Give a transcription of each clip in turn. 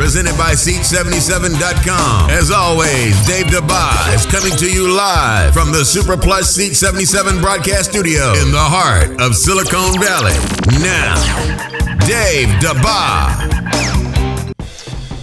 presented by Seat77.com. As always, Dave Dabbah is coming to you live from the Super Plus Seat 77 broadcast studio in the heart of Silicon Valley. Now, Dave Dabbah.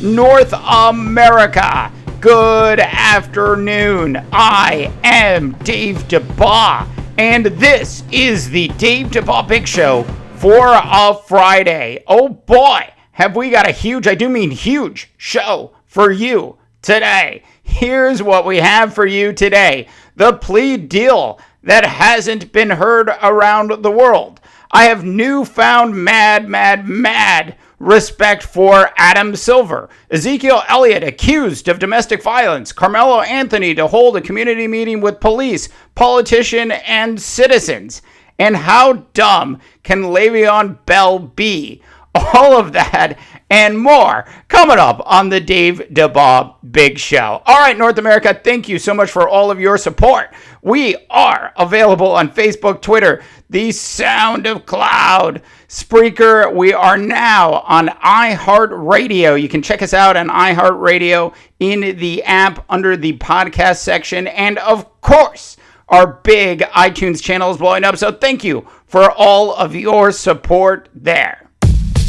North America, good afternoon. I am Dave Dabbah, and this is the Dave Dabbah Big Show for a Friday. Oh boy, have we got a huge, I do mean huge, show for you today. Here's what we have for you today. The plea deal that hasn't been heard around the world. I have newfound mad respect for Adam Silver. Ezekiel Elliott accused of domestic violence. Carmelo Anthony to hold a community meeting with police, politician, and citizens. And how dumb can Le'Veon Bell be? All of that and more coming up on the Dave Dabbah Big Show. All right, North America, thank you so much for all of your support. We are available on Facebook, Twitter, the Sound of Cloud, Spreaker. We are now on iHeartRadio. You can check us out on iHeartRadio in the app under the podcast section. And of course, our big iTunes channel is blowing up. So thank you for all of your support there.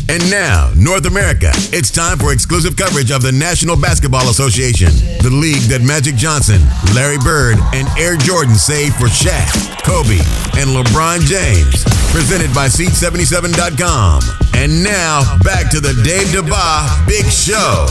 And now, North America, it's time for exclusive coverage of the National Basketball Association, the league that Magic Johnson, Larry Bird, and Air Jordan saved for Shaq, Kobe, and LeBron James. Presented by Seat77.com. And now, back to the Dave Dabbah Big Show.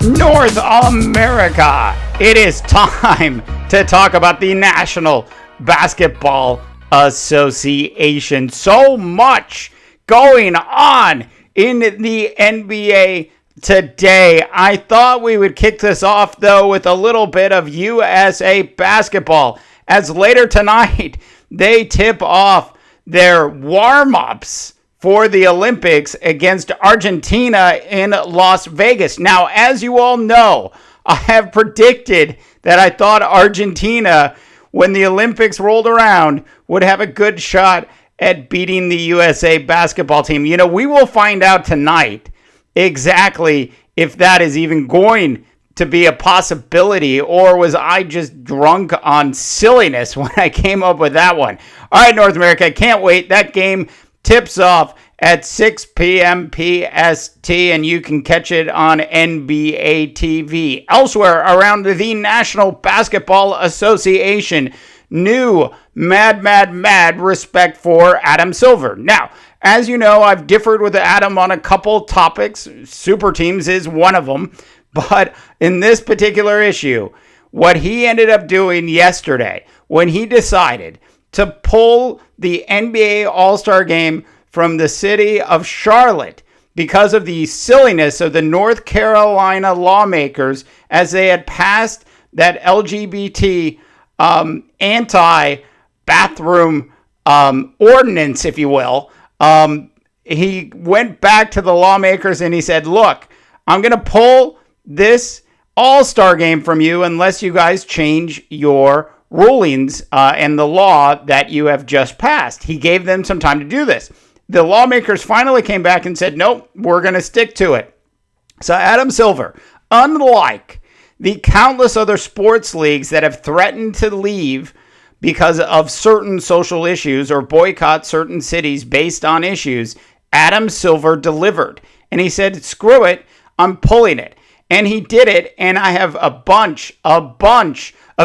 North America, it is time to talk about the National Basketball Association. So much going on in the NBA today. I thought we would kick this off, though, with a little bit of USA basketball, as later tonight they tip off their warm-ups for the Olympics against Argentina in Las Vegas. Now, as you all know, I have predicted that I thought Argentina, when the Olympics rolled around, would have a good shot at beating the USA basketball team. You know, we will find out tonight exactly if that is even going to be a possibility, or was I just drunk on silliness when I came up with that one. All right, North America, I can't wait. That game tips off at 6 p.m. PST, and you can catch it on NBA TV. Elsewhere around the National Basketball Association, new mad respect for Adam Silver. Now, as you know, I've differed with Adam on a couple topics. Super teams is one of them. But in this particular issue, what he ended up doing yesterday when he decided to pull the NBA All-Star Game from the city of Charlotte because of the silliness of the North Carolina lawmakers as they had passed that LGBT anti-bathroom ordinance, if you will. He went back to the lawmakers and he said, look, I'm going to pull this All-Star game from you unless you guys change your rulings and the law that you have just passed. He gave them some time to do this. The lawmakers finally came back and said, nope, we're going to stick to it. So Adam Silver, unlike the countless other sports leagues that have threatened to leave because of certain social issues or boycott certain cities based on issues, Adam Silver delivered. And he said, screw it, I'm pulling it. And he did it, and I have a bunch of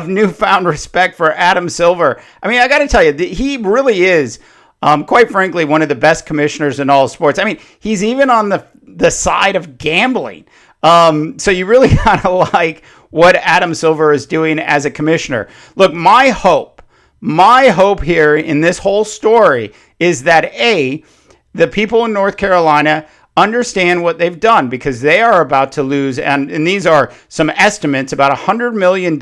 newfound respect for Adam Silver. I mean, I got to tell you, he really is, quite frankly, one of the best commissioners in all sports. I mean, he's even on the side of gambling. So you really gotta like what Adam Silver is doing as a commissioner. Look, my hope here in this whole story is that the people in North Carolina understand what they've done, because they are about to lose, and these are some estimates, about $100 million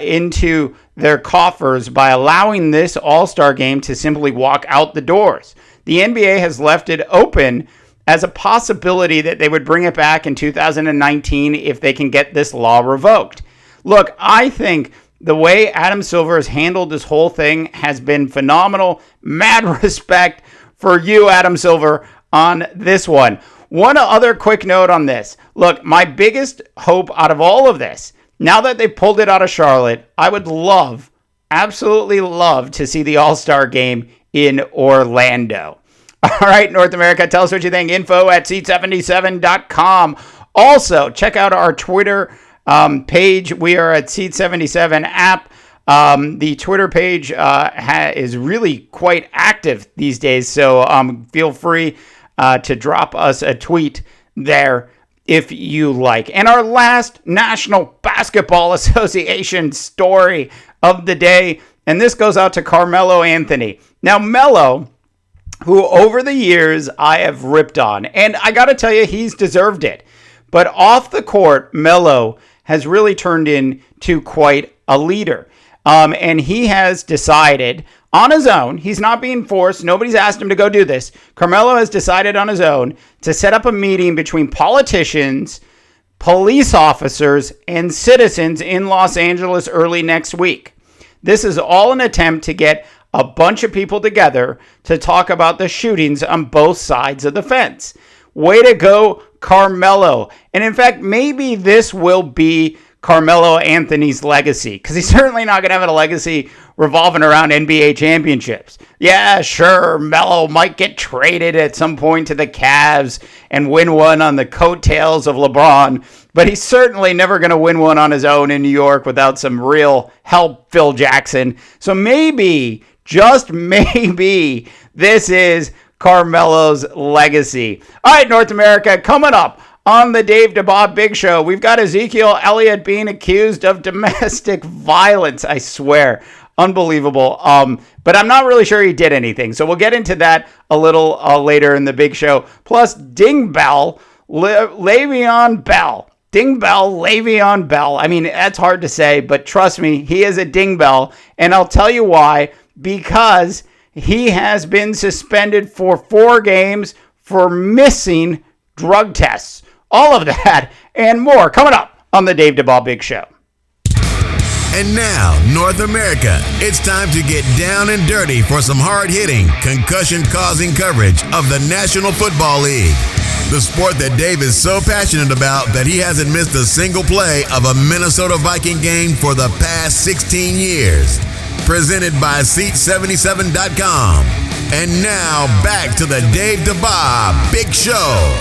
into their coffers by allowing this All-Star game to simply walk out the doors. The NBA has left it open as a possibility that they would bring it back in 2019 if they can get this law revoked. Look, I think the way Adam Silver has handled this whole thing has been phenomenal. Mad respect for you, Adam Silver, on this one. one other quick note on this. Look, my biggest hope out of all of this, now that they pulled it out of Charlotte, I would love, absolutely love to see the All-Star game in Orlando. All right, North America, tell us what you think. info@seat77.com. Also, check out our Twitter page. We are at Seat77 app. The Twitter page is really quite active these days, so feel free to drop us a tweet there if you like. And our last National Basketball Association story of the day, and this goes out to Carmelo Anthony. Now, Melo, who over the years I have ripped on, and I got to tell you, he's deserved it. But off the court, Melo has really turned into quite a leader. And he has decided on his own, he's not being forced, nobody's asked him to go do this. Carmelo has decided on his own to set up a meeting between politicians, police officers, and citizens in Los Angeles early next week. This is all an attempt to get a bunch of people together to talk about the shootings on both sides of the fence. Way to go, Carmelo. And in fact, maybe this will be Carmelo Anthony's legacy, because he's certainly not going to have a legacy revolving around NBA championships. Yeah, sure, Melo might get traded at some point to the Cavs and win one on the coattails of LeBron, but he's certainly never going to win one on his own in New York without some real help, Phil Jackson. So maybe, just maybe, this is Carmelo's legacy. All right, North America, coming up on the Dave Dabbah Big Show, we've got Ezekiel Elliott being accused of domestic violence. I swear. Unbelievable. But I'm not really sure he did anything. So we'll get into that a little later in the Big Show. Plus, Le'Veon Bell. Le'Veon Bell. I mean, that's hard to say, but trust me, he is a dingbell. And I'll tell you why. Because he has been suspended for 4 games for missing drug tests. All of that and more coming up on the Dave Dabbah Big Show. And now, North America, it's time to get down and dirty for some hard-hitting, concussion-causing coverage of the National Football League. The sport that Dave is so passionate about that he hasn't missed a single play of a Minnesota Viking game for the past 16 years. Presented by Seat77.com. And now, back to the Dave Dabbah Big Show.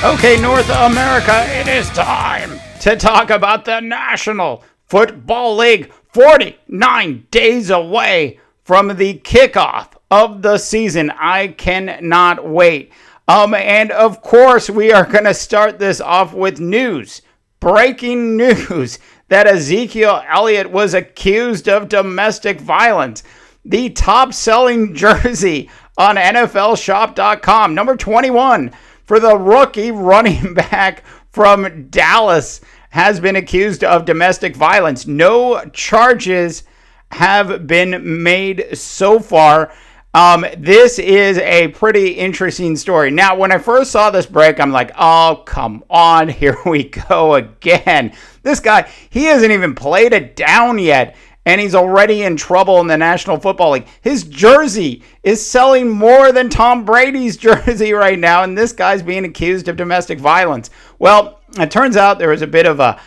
Okay, North America, it is time to talk about the National Football League. 49 days away from the kickoff of the season. I cannot wait. And of course, we are going to start this off with news. Breaking news that Ezekiel Elliott was accused of domestic violence. The top-selling jersey on NFLshop.com, number 21, for the rookie running back from Dallas, has been accused of domestic violence. No charges have been made so far. This is a pretty interesting story. Now, when I first saw this break, I'm like, oh, come on, here we go again. This guy, he hasn't even played it down yet, and he's already in trouble in the National Football League. His jersey is selling more than Tom Brady's jersey right now, and this guy's being accused of domestic violence. Well, it turns out there was a bit of a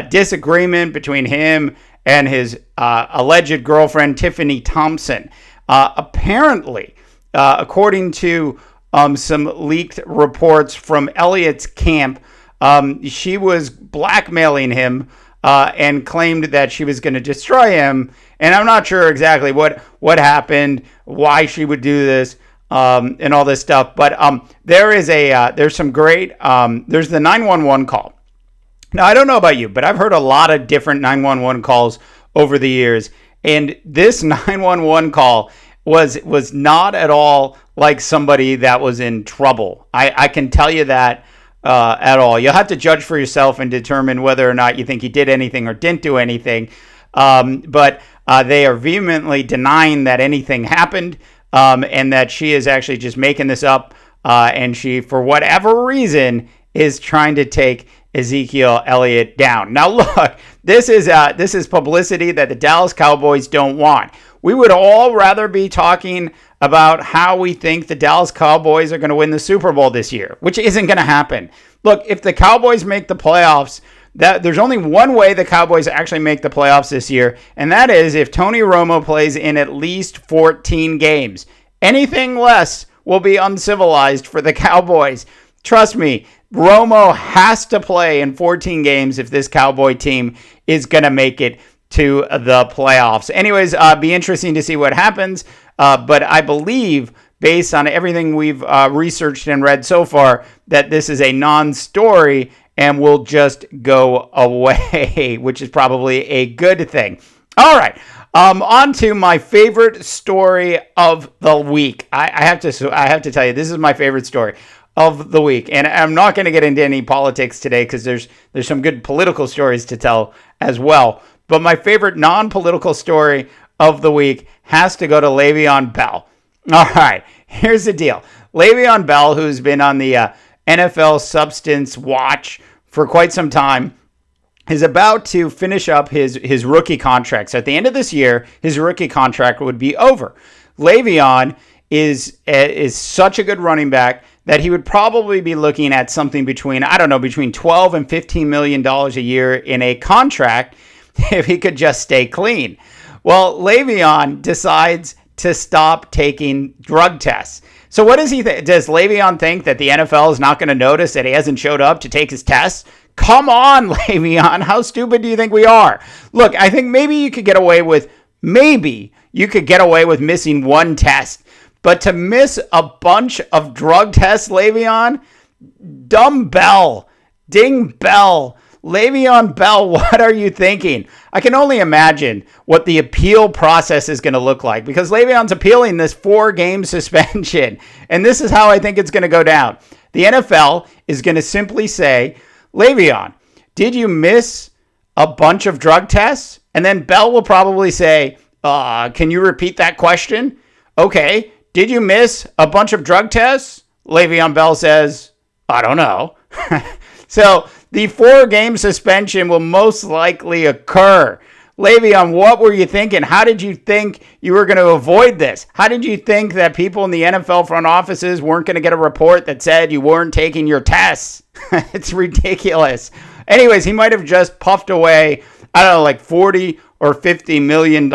disagreement between him and his alleged girlfriend, Tiffany Thompson. Apparently, according to some leaked reports from Elliott's camp, she was blackmailing him and claimed that she was going to destroy him. And I'm not sure exactly what happened, why she would do this, and all this stuff. But there's some great there's the 911 call. Now, I don't know about you, but I've heard a lot of different 911 calls over the years. And this 911 call was not at all like somebody that was in trouble. I can tell you that at all. You'll have to judge for yourself and determine whether or not you think he did anything or didn't do anything. But they are vehemently denying that anything happened, and that she is actually just making this up. And she, for whatever reason, is trying to take Ezekiel Elliott down. Now, look, this is publicity that the Dallas Cowboys don't want. We would all rather be talking about how we think the Dallas Cowboys are going to win the Super Bowl this year, which isn't going to happen. Look, if the Cowboys make the playoffs, there's only one way the Cowboys actually make the playoffs this year, and that is if Tony Romo plays in at least 14 games. Anything less will be uncivilized for the Cowboys. Trust me, Romo has to play in 14 games if this Cowboy team is going to make it to the playoffs. Anyways, be interesting to see what happens, but I believe, based on everything we've researched and read so far, that this is a non-story and will just go away, which is probably a good thing. All right, on to my favorite story of the week. I have to tell you, this is my favorite story of the week, and I'm not going to get into any politics today because there's some good political stories to tell as well. But my favorite non-political story of the week has to go to Le'Veon Bell. All right, here's the deal. Le'Veon Bell, who's been on the NFL substance watch for quite some time, is about to finish up his rookie contract. So at the end of this year, his rookie contract would be over. Le'Veon is such a good running back that he would probably be looking at something between 12 and $15 million a year in a contract if he could just stay clean. Well, Le'Veon decides to stop taking drug tests. So what does he think? Does Le'Veon think that the NFL is not going to notice that he hasn't showed up to take his tests? Come on, Le'Veon. How stupid do you think we are? Look, I think maybe you could get away with missing one test. But to miss a bunch of drug tests, Le'Veon, dumb bell, ding bell. Le'Veon Bell, what are you thinking? I can only imagine what the appeal process is going to look like, because Le'Veon's appealing this 4-game suspension. And this is how I think it's going to go down. The NFL is going to simply say, Le'Veon, did you miss a bunch of drug tests? And then Bell will probably say, can you repeat that question? Okay, did you miss a bunch of drug tests? Le'Veon Bell says, I don't know. So the 4-game suspension will most likely occur. Le'Veon, what were you thinking? How did you think you were going to avoid this? How did you think that people in the NFL front offices weren't going to get a report that said you weren't taking your tests? It's ridiculous. Anyways, he might have just puffed away, like $40 or $50 million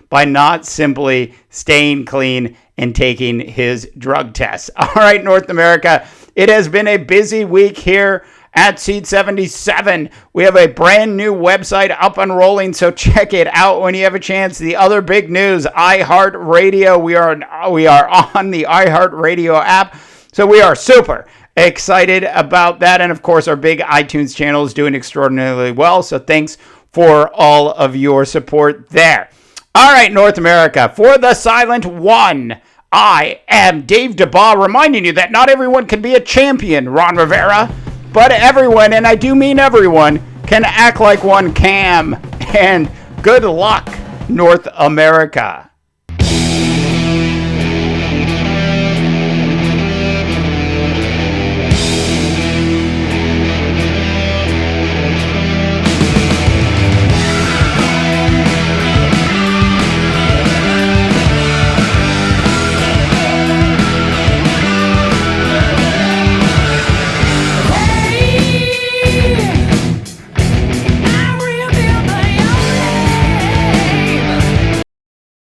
by not simply staying clean and taking his drug tests. All right, North America, it has been a busy week here at Seat 77. We have a brand new website up and rolling, so check it out when you have a chance. The other big news, iHeartRadio. We are on the iHeartRadio app, so we are super excited about that. And of course, our big iTunes channel is doing extraordinarily well, so thanks for all of your support there. All right, North America, for the silent one, I am Dave Dabbah, reminding you that not everyone can be a champion, Ron Rivera, but everyone, and I do mean everyone, can act like one can. And good luck, North America.